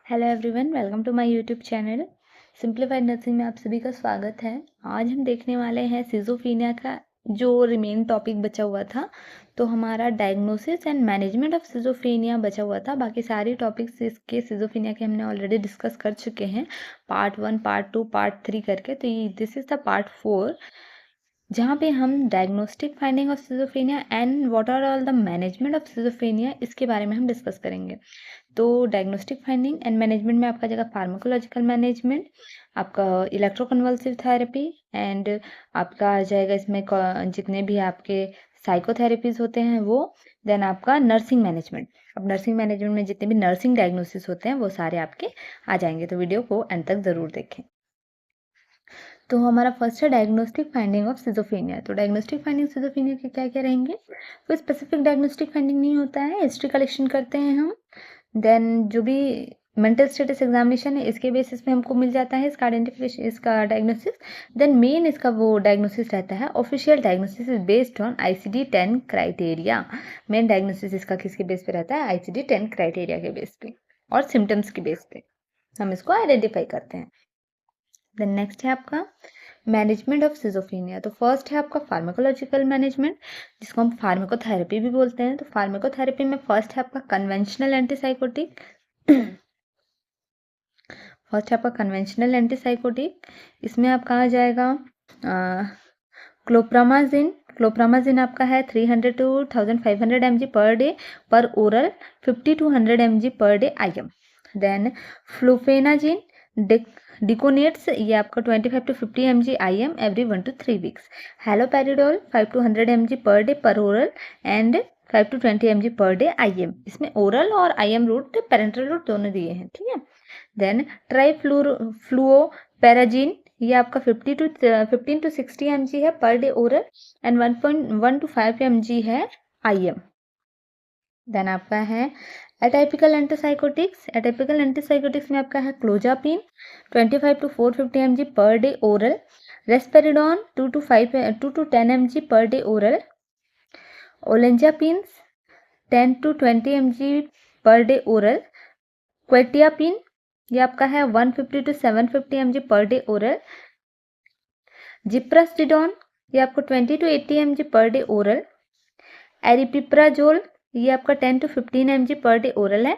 Hello everyone, welcome to my YouTube channel simplified nursing में आप सभी का स्वागत है। आज हम देखने वाले हैं सिजोफ्रेनिया का जो रिमेन टॉपिक बचा हुआ था। तो हमारा diagnosis and management of schizophrenia बचा हुआ था। बाकी सारी टॉपिक्स इसके सिजोफ्रेनिया के हमने ऑलरेडी डिस्कस कर चुके हैं, पार्ट 1, पार्ट 2, पार्ट 3 करके। तो ये दिस इज द पार्ट 4, जहाँ पे हम diagnostic finding of schizophrenia and what are all the management of schizophrenia, इसके बारे में हम डिस्कस करेंगे। तो डायग्नोस्टिक फाइंडिंग एंड मैनेजमेंट में आपका जाएगा फार्माकोलॉजिकल मैनेजमेंट, आपका इलेक्ट्रोकन्वल्सिव थेरेपी, एंड आपका आ जाएगा इसमें जितने भी आपके साइकोथेरेपीज होते हैं वो, देन आपका नर्सिंग मैनेजमेंट। अब नर्सिंग मैनेजमेंट में जितने भी नर्सिंग डायग्नोसिस होते हैं वो सारे आपके आ जाएंगे। तो वीडियो को एंड तक ज़रूर देखें। तो हमारा फर्स्ट है डायग्नोस्टिक फाइंडिंग ऑफ सिजोफ्रेनिया। तो डायग्नोस्टिक फाइंडिंग सिजोफ्रेनिया के क्या क्या रहेंगे? कोई स्पेसिफिक डायग्नोस्टिक फाइंडिंग नहीं होता है, हिस्ट्री कलेक्शन करते हैं हम। देन जो भी मेंटल स्टेटस एग्जामिनेशन है इसके बेसिस पे हमको मिल जाता है इसका आइडेंटिफिकेशन, इसका डायग्नोसिस। देन मेन इसका वो डायग्नोसिस रहता है, official diagnosis is based on ICD-10 criteria. Main diagnosis इसका किसके बेस पे रहता है? ICD-10 क्राइटेरिया के बेस पे और सिम्टम्स के बेस पे हम इसको आइडेंटिफाई करते हैं। देन नेक्स्ट है आपका मैनेजमेंट ऑफ सिजोफ्रेनिया। तो फर्स्ट है आपका फार्माकोलॉजिकल मैनेजमेंट, जिसको हम फार्माकोथेरेपी भी बोलते हैं। तो फार्माकोथेरेपी में फर्स्ट है आपका कन्वेंशनल एंटीसाइकोटिक। फर्स्ट है आपका कन्वेंशनल एंटीसाइकोटिक, इसमें आपका आ जाएगा क्लोप्रामाजिन। क्लोप्रामाजिन आपका है 300 to 1500 mg per day per oral, 50 to 100 mg per day IM। Then fluphenazine decanoates, ये आपका 25 to 50 mg IM every 1 to 3 weeks. Haloperidol 5 to 100 mg per day per oral and 5 to 20 mg per day IM। इसमें oral और IM route, parenteral route दोनों दिए हैं, ठीक है। Then ट्राइफ्लूरोपेराजिन, ये आपका 15 to 60 mg है per day oral and 1.1 to 5 mg है IM। देन आपका है एटाइपिकल एंटीसाइकोटिक्स। एटाइपिकल एंटीसाइकोटिक्स में आपका है clozapine 25 to 450 mg per day oral, risperidone 2 to 10 mg per day oral, olanzapine 10 to 20 mg per day oral, quetiapine ये आपका है 150 to 750 mg per day oral, ziprasidone ये आपको 20 to 80 mg per day oral, aripiprazole ये आपका 10 to 15 mg per day oral है,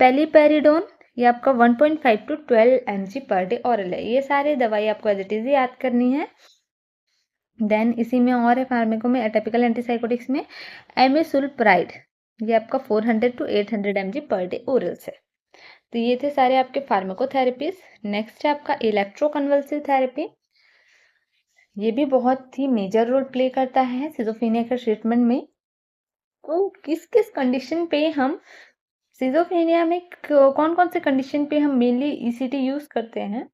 पेलीपेरिडोन ये आपका 1.5 to 12 mg per day oral है। ये सारी दवाई आपको एज इट इज याद करनी है। देन इसी में और है फार्मेको में एटापिकल एंटीसाइकोटिक्स में एमिसुलप्राइड, ये आपका 400 to 800 mg per day oral है। तो ये थे सारे आपके फार्माकोथेरेपीज। नेक्स्ट है आपका इलेक्ट्रोकन्वल्सिव थेरेपी। ये भी बहुत ही मेजर रोल प्ले करता है सिजोफ्रेनिया के ट्रीटमेंट में। तो किस किस कंडीशन पे हम सिजोफ्रेनिया में कौन कौन से कंडीशन पे हम मेनली ECT यूज करते हैं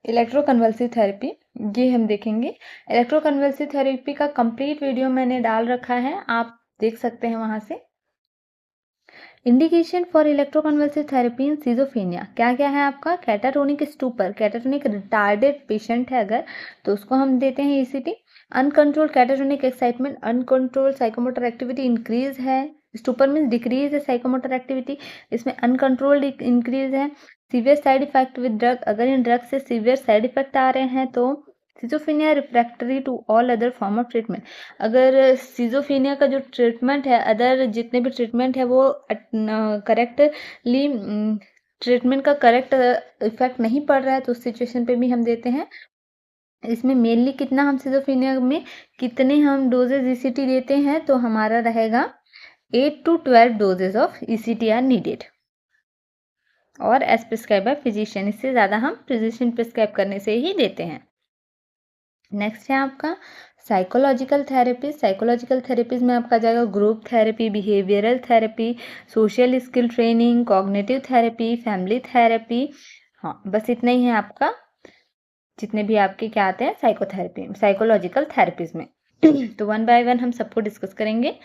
इलेक्ट्रोकन्वल्सिव थेरेपी, ये हम देखेंगे। इलेक्ट्रोकन्वल्सिव थेरेपी का कंप्लीट वीडियो मैंने डाल रखा है, आप देख सकते हैं वहां से। Indication for electroconvulsive therapy in schizophrenia क्या क्या है आपका? Catatonic stupor, catatonic retarded patient है अगर, तो उसको हम देते हैं ECT। Uncontrolled catatonic excitement, uncontrolled psychomotor activity increase है, स्टूपर मीन्स डिक्रीज है साइकोमोटर एक्टिविटी, इसमें अनकंट्रोल्ड इंक्रीज है। Severe side effect with drug, अगर इन ड्रग से सीवियर साइड इफेक्ट आ रहे हैं तो schizophrenia refractory to all other form of treatment. अगर सिजोफ्रेनिया का जो ट्रीटमेंट है, अदर जितने भी ट्रीटमेंट है वो करेक्टली ट्रीटमेंट का करेक्ट इफेक्ट नहीं पड़ रहा है तो उस सिचुएशन पे भी हम देते हैं। इसमें मेनली कितना हम सिजोफ्रेनिया में कितने हम डोजेज ECT देते हैं, तो हमारा रहेगा 8 to 12 doses of ECT are needed और एज प्रिस्क्राइब बाय फिजिशियन। इससे ज़्यादा हम फिजिशियन प्रिस्क्राइब करने से ही देते हैं। नेक्स्ट है आपका साइकोलॉजिकल थेरेपी। साइकोलॉजिकल थेरेपीज में आपका जाएगा group therapy, behavioural therapy, social skill training, cognitive therapy, family therapy. हाँ, बस इतना ही है आपका, जितने भी आपके क्या आते हैं साइकोथेरेपी, साइकोलॉजिकल थेरेपीज में। तो 1 by 1 हम सबको डिस्कस करेंगे।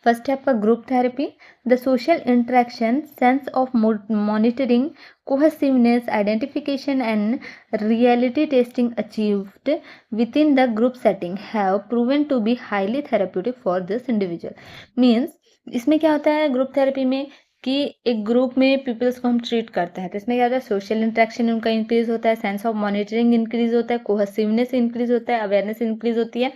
फर्स्ट है आपका group therapy. The social interaction, sense of monitoring, cohesiveness, identification and reality testing achieved within the group setting have proven to be highly therapeutic for this individual। Means इसमें क्या होता है group therapy में कि एक group में peoples को हम ट्रीट करते हैं, तो इसमें क्या होता है, सोशल इंटरेक्शन उनका इंक्रीज होता है, सेंस ऑफ मॉनिटरिंग इंक्रीज होता है, कोहेसिवनेस इंक्रीज होता है, अवेयरनेस इंक्रीज होती है,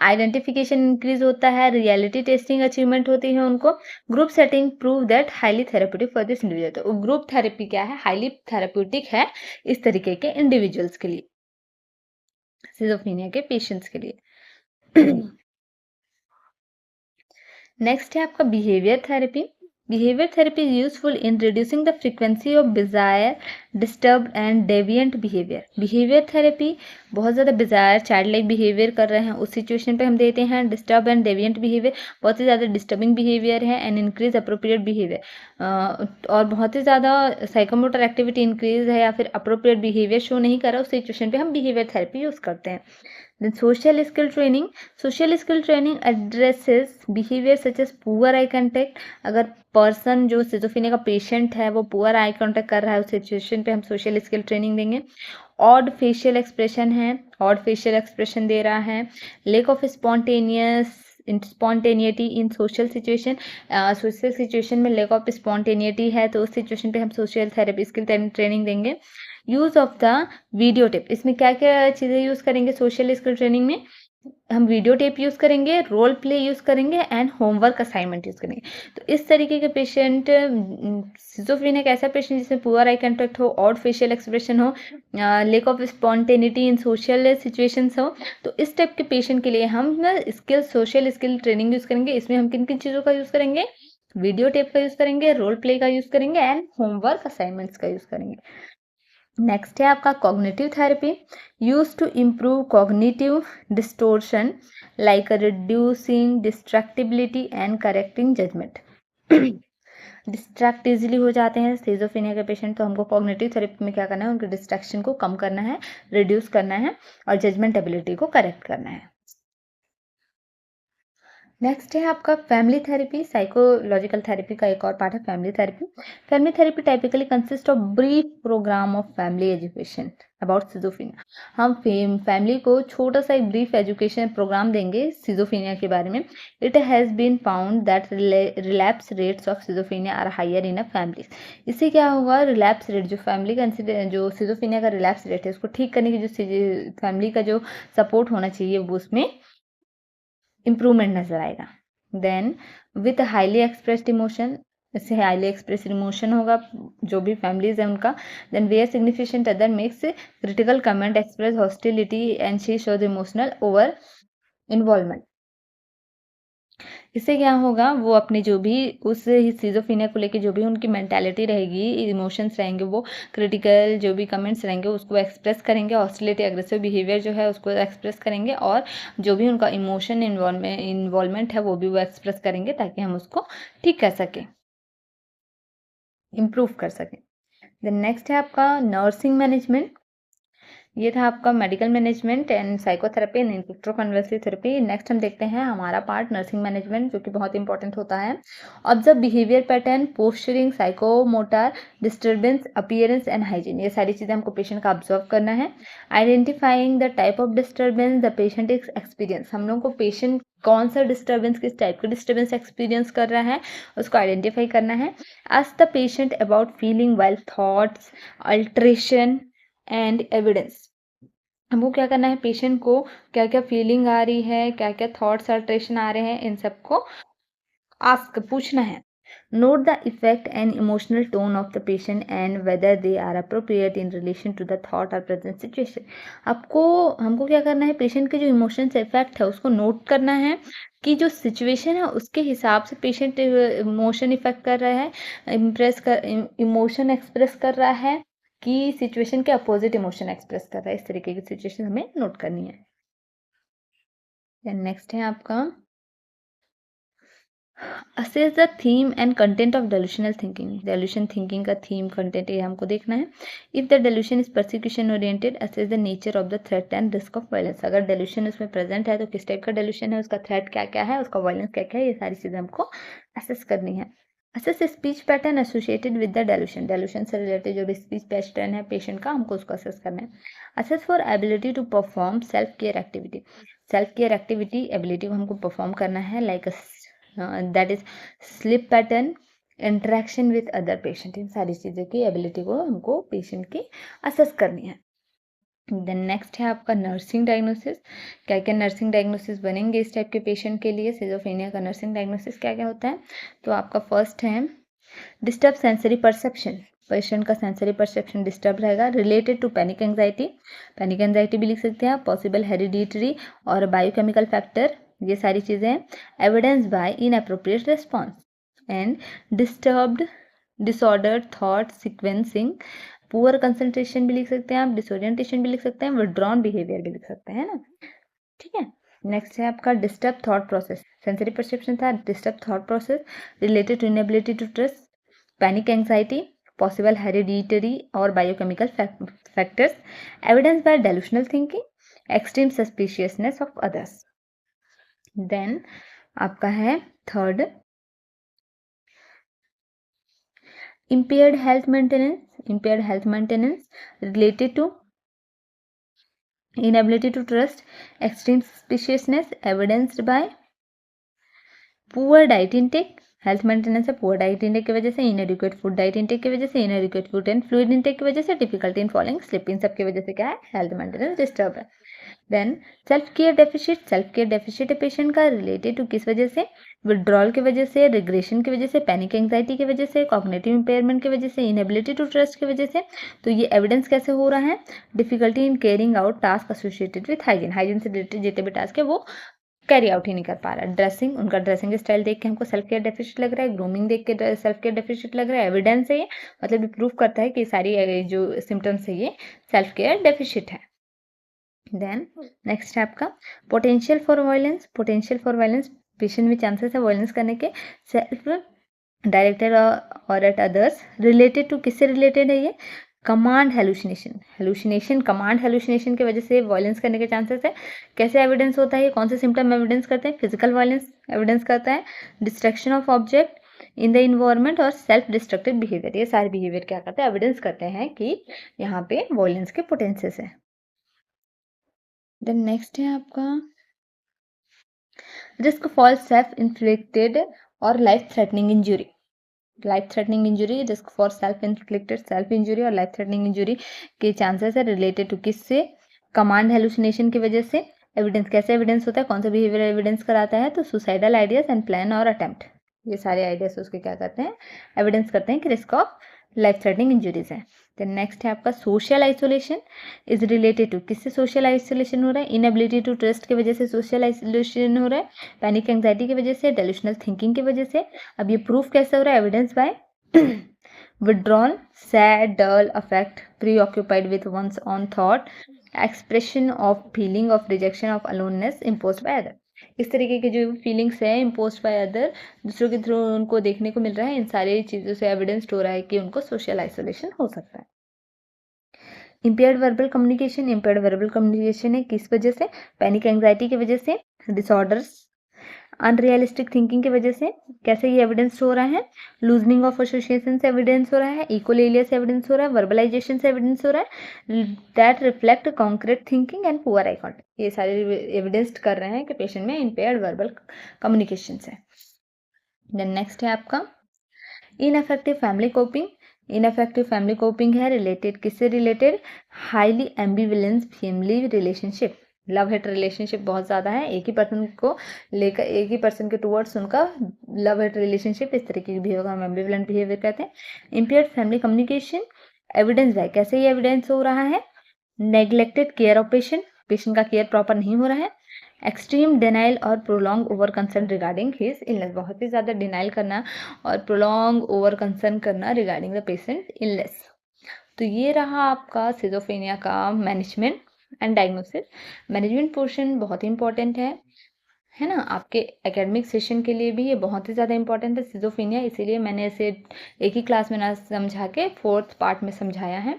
आइडेंटिफिकेशन इंक्रीज होता है, रियलिटी टेस्टिंग अचीवमेंट होती है उनको। Group setting prove that highly therapeutic for this individual. तो ग्रुप थेरेपी क्या है, हाईली थेरेप्यूटिक है इस तरीके के इंडिविजुअल्स के लिए, सिजोफ्रेनिया के पेशेंट्स के लिए। नेक्स्ट है आपका behaviour therapy. Behaviour therapy is useful in reducing the frequency of desire, disturb and deviant behaviour. Behaviour therapy बहुत ज़्यादा डिजायर, चाइल्ड लाइक बिहेवियर कर रहे हैं, उस सिचुएशन पे हम देते हैं। डिस्टर्ब एंड डेविएंट बिहेवियर, बहुत ही ज़्यादा डिस्टर्बिंग बिहेवियर है, एंड इंक्रीज अप्रोप्रिएट बिहेवियर, और बहुत ही ज़्यादा साइकोमोटर एक्टिविटी इंक्रीज है या फिर अप्रोप्रिएट बिहेवियर शो नहीं कर रहा, उस सिचुएशन पे हम बिहेवियर थेरेपी यूज़ करते हैं। Then social skill training. Social skill training addresses behavior such as poor eye contact. अगर पर्सन जो सिजोफ्रेनिया का पेशेंट है वो पुअर आई कॉन्टेक्ट कर रहा है, उस सिचुएशन पे हम सोशल स्किल ट्रेनिंग देंगे। ऑड फेशियल एक्सप्रेशन है, ऑड फेशियल एक्सप्रेशन दे रहा है। Lake of spontaneity in social situation, social situation में लेक ऑफ स्पॉन्टेनिटी है, तो उस सिचुएशन पे हम सोशल थेरेपी स्किल ट्रेनिंग देंगे। Use of the video tape, इसमें क्या क्या चीज़ें यूज़ करेंगे सोशल स्किल ट्रेनिंग में, हम वीडियो टेप यूज़ करेंगे, रोल प्ले यूज़ करेंगे, एंड होमवर्क असाइनमेंट यूज़ करेंगे। तो इस तरीके के पेशेंट, सिजोफ्रेनिया एक ऐसा पेशेंट जिसमें पुअर आई कंटेक्ट हो, ऑड फेशियल एक्सप्रेशन हो, lack of spontaneity in social situations हो, तो इस टाइप के पेशेंट के लिए हम skill social skill training use करेंगे। इसमें हम किन किन चीज़ों का यूज़ करेंगे, वीडियो टेप का यूज़ करेंगे, रोल प्ले का यूज़ करेंगे, एंड होमवर्क असाइनमेंट्स का यूज़ करेंगे। नेक्स्ट है आपका cognitive therapy, use to improve cognitive distortion like reducing डिस्ट्रैक्टिबिलिटी and correcting judgment. Distract easily हो जाते हैं सिजोफ्रेनिया के पेशेंट, तो हमको कॉग्निटिव थेरेपी में क्या करना है, उनके डिस्ट्रैक्शन को कम करना है, रिड्यूस करना है, और जजमेंट एबिलिटी को करेक्ट करना है। नेक्स्ट है आपका फैमिली थेरेपी। साइकोलॉजिकल थेरेपी का एक और पार्ट है family therapy. Family therapy typically consist of brief program of family education about schizophrenia. हम फैमिली को छोटा सा एक ब्रीफ एजुकेशन प्रोग्राम देंगे सिजोफ्रेनिया के बारे में। It has been found that relapse rates of schizophrenia are higher in a family. इससे क्या होगा, रिलैप्स रेट, जो फैमिली का जो सिजोफ्रेनिया का रिलैप्स रेट है, उसको ठीक करने की जो फैमिली का जो सपोर्ट होना चाहिए वो उसमें इम्प्रूवमेंट नजर आएगा। Then with highly expressed emotion, इससे हाईली एक्सप्रेस इमोशन होगा जो भी फैमिलीज है उनका। Then where significant other makes critical comment express hostility and she shows emotional over involvement. इससे क्या होगा, वो अपने जो भी उस सिजोफ्रेनिया को लेके जो भी उनकी मेंटालिटी रहेगी, इमोशंस रहेंगे, वो क्रिटिकल जो भी कमेंट्स रहेंगे उसको एक्सप्रेस करेंगे, हॉस्टिलिटी एग्रेसिव बिहेवियर जो है उसको एक्सप्रेस करेंगे, और जो भी उनका इमोशन इन्वॉल्वमेंट है वो भी वो एक्सप्रेस करेंगे, ताकि हम उसको ठीक कर सकें, इम्प्रूव कर सकें। देन नेक्स्ट है आपका नर्सिंग मैनेजमेंट। ये था आपका medical management and psychotherapy and electroconvulsive therapy. Next हम देखते हैं हमारा पार्ट नर्सिंग मैनेजमेंट, जो कि बहुत इंपॉर्टेंट होता है। Observe behaviour pattern, posturing, psychomotor disturbance, appearance and hygiene, ये सारी चीज़ें हमको पेशेंट का ऑब्जर्व करना है। Identifying the type of disturbance the patient experience, हम लोग को पेशेंट कौन सा डिस्टर्बेंस, किस टाइप का डिस्टर्बेंस एक्सपीरियंस कर रहा है उसको आइडेंटिफाई करना है। Ask the patient about feeling while thoughts, alteration and evidence, हमको क्या करना है, पेशेंट को क्या क्या फीलिंग आ रही है, क्या क्या थॉट्स अल्ट्रेशन आ रहे हैं, इन सबको आस्क पूछना है। Note the effect and emotional tone of the patient and whether they are appropriate in relation to the thought और प्रेजेंट सिचुएशन। आपको हमको क्या करना है, पेशेंट के जो इमोशंस इफेक्ट है उसको नोट करना है, कि जो सिचुएशन है उसके हिसाब से पेशेंट इमोशन इफेक्ट कर रहा है, इमोशन एक्सप्रेस कर रहा है, कि सिचुएशन के अपोजिट इमोशन एक्सप्रेस कर रहा है। इस तरीके की सिचुएशन हमें नोट करनी है। देन नेक्स्ट है आपका assess the theme and content of delusional thinking. Delusion thinking का थीम कंटेंट ये हमको देखना है। If the delusion is persecution oriented, assess the nature of the threat and risk of violence. अगर डेल्यूशन उसमें present है तो किस टाइप का डेल्यूशन है, उसका थ्रेट क्या क्या है, उसका वायलेंस क्या क्या है, ये सारी चीज़ें हमको असेस करनी है। Assess speech pattern associated with the dilution, dilution से रिलेटेड जो भी स्पीच पैटर्न है पेशेंट का, हमको उसको असेस करना है। Assess for ability to perform self care activity, self care activity ability को हमको परफॉर्म करना है, like that is sleep pattern, interaction with other patient, इन सारी चीज़ों की एबिलिटी को हमको पेशेंट की असेस करनी है। देन नेक्स्ट है आपका नर्सिंग डायग्नोसिस। क्या क्या नर्सिंग डायग्नोसिस बनेंगे इस टाइप के पेशेंट के लिए? सिजोफ्रेनिया का नर्सिंग डायग्नोसिस क्या क्या होता है? तो आपका फर्स्ट है डिस्टर्ब सेंसरी परसेप्शन। पेशेंट का सेंसरी परसेप्शन डिस्टर्ब रहेगा, related to panic anxiety. Panic anxiety भी लिख सकते हैं आप, पॉसिबल हेरिडिटरी और बायोकेमिकल फैक्टर, ये सारी चीज़ें हैं। Evidence by inappropriate response and disturbed disorder thought sequencing. Poor concentration भी लिख सकते हैं आप, डिसोरिएंटेशन भी लिख सकते हैं, विड्रॉन बिहेवियर भी लिख सकते हैं ना, ठीक है। नेक्स्ट है आपका disturb thought process. Sensory perception था, disturb thought process related to inability to trust, panic anxiety, possible hereditary और biochemical factors, evidence by delusional thinking, extreme suspiciousness of others. Then आपका है third impaired health maintenance related to inability to trust, extreme suspiciousness evidenced by poor diet intake। Health maintenance है poor diet intake की वजह से, इनएडिक्वेट food diet intake की वजह से, इनएडिक्वेट food and fluid intake की वजह से, डिफिकल्टी इन फॉलोइंग स्लीप, इन सब की वजह से क्या है? हेल्थ मेंटेनेंस डिस्टर्ब है। देन सेल्फ केयर डेफिशिट है पेशेंट का, रिलेटेड टू किस वजह से? विड्रॉल की वजह से, रिग्रेशन की वजह से, पैनिक एंजाइटी की वजह से, कॉग्निटिव इंपेयरमेंट की वजह से, इनएबिलिटी टू ट्रस्ट की वजह से। तो ये एविडेंस कैसे हो रहा है? Difficulty in carrying out task associated with hygiene से रिलेटेड जितने भी टास्क है वो कैरी आउट ही नहीं कर पा रहा। ड्रेसिंग, उनका ड्रेसिंग स्टाइल देख के हमको सेल्फ केयर डेफिशिट लग रहा है, ग्रूमिंग देख के सेल्फ केयर डेफिशिट लग रहा है, एविडेंस है ये, मतलब ये प्रूव करता है कि सारी जो सिम्टम्स है ये सेल्फ केयर डेफिशिट है। देन नेक्स्ट है आपका पोटेंशियल फॉर वायलेंस, पेशेंट में चांसेस है वायलेंस करने के, सेल्फ डायरेक्टेड और एट अदर्स, रिलेटेड टू किससे रिलेटेड है ये? कमांड कमांड हेलुसिनेशन की वजह से वायलेंस करने के चांसेस है। कैसे एविडेंस होता है ये? कौन से सिम्टम एविडेंस करते हैं? फिजिकल वायलेंस एविडेंस करता है, destruction of object in the environment और सेल्फ डिस्ट्रक्टिव बिहेवियर। ये सारे बिहेवियर क्या करते हैं? एविडेंस करते हैं कि यहाँ पे वायलेंस के पोटेंशियस है। देन नेक्स्ट है आपका रिस्क फॉर सेल्फ इन्फ्लिक्टेड और life threatening injury. Risk for self inflicted self injury और लाइफ थ्रेटनिंग इंजुरी के चांसेस है, रिलेटेड टू किससे? कमांड हेलुसिनेशन की वजह से। एविडेंस कैसे एविडेंस होता है? कौन सा बिहेवियर एविडेंस कराता है? तो सुसाइडल आइडियाज एंड प्लान और अटेम्प्ट, ये सारे आइडियाज उसके क्या करते हैं? एविडेंस करते हैं कि risk of life threatening injuries है। देन नेक्स्ट है आपका social isolation is related to किससे सोशल आइसोलेशन हो रहा है? इनएबिलिटी टू ट्रस्ट की वजह से सोशल आइसोलेशन हो रहा है, पैनिक एंजाइटी की वजह से, डेल्यूशनल थिंकिंग की वजह से। अब ये प्रूफ कैसे हो रहा है? Evidence bye withdrawn, sad, dull, affect, preoccupied with one's own thought, expression of feeling of rejection of aloneness imposed by other। इस तरीके के जो फीलिंग्स है imposed by other, दूसरों के थ्रू उनको देखने को मिल रहा है, इन सारी चीज़ों से एविडेंस्ड हो रहा है कि उनको सोशल आइसोलेशन हो सकता है। इम्पेयर्ड वर्बल कम्युनिकेशन है किस वजह से? पैनिक एंजाइटी की वजह से, डिसऑर्डर्स, अनरियलिस्टिक थिंकिंग की वजह से। कैसे ये एविडेंस हो रहा है? लूजनिंग ऑफ एसोसिएशन से एविडेंस हो रहा है, इकोलेलिया से एविडेंस हो रहा है, वर्बलाइजेशन से एविडेंस हो रहा है, that reflect concrete thinking and poor eye contact. ये सारे एविडेंस कर रहे हैं कि पेशेंट में इम्पेयर्ड वर्बल कम्युनिकेशन है। देन नेक्स्ट है आपका इनअफेक्टिव फैमिली कोपिंग है, रिलेटेड किससे related? Highly ambivalence family relationship, love hate relationship बहुत ज़्यादा है, एक ही पर्सन को लेकर, एक ही पर्सन के टुवर्ड्स उनका लव हेट रिलेशनशिप, इस तरीके की बिहेवियर हम एम्बिवेलेंट बिहेवियर कहते हैं। इम्पेयर्ड फैमिली कम्युनिकेशन एविडेंस है, कैसे ये एविडेंस हो रहा है? नेग्लेक्टेड केयर ऑफ पेशेंट का केयर प्रॉपर नहीं हो रहा है, एक्सट्रीम डिनाइल और prolong over concern regarding his illness, बहुत ही ज़्यादा डिनाइल करना और प्रोलॉन्ग ओवर कंसर्न करना रिगार्डिंग द पेशेंट इलनेस। तो ये रहा आपका सिजोफ्रेनिया का management and diagnosis. Management portion बहुत ही इंपॉर्टेंट है ना, आपके एकेडमिक सेशन के लिए भी ये बहुत ही ज़्यादा इंपॉर्टेंट है सिजोफ्रेनिया, इसीलिए मैंने इसे एक ही क्लास में ना समझा के 4th पार्ट में समझाया है।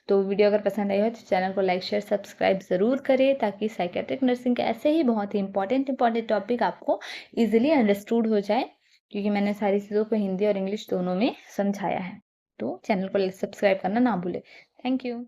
तो वीडियो अगर पसंद आई हो तो चैनल को लाइक शेयर सब्सक्राइब ज़रूर करें, ताकि साइकेट्रिक नर्सिंग के ऐसे ही बहुत ही इंपॉर्टेंट टॉपिक आपको ईजिली अंडरस्टूड हो जाए, क्योंकि मैंने सारी चीज़ों को हिंदी और इंग्लिश दोनों में समझाया है। तो चैनल को सब्सक्राइब करना ना भूलें। Thank you.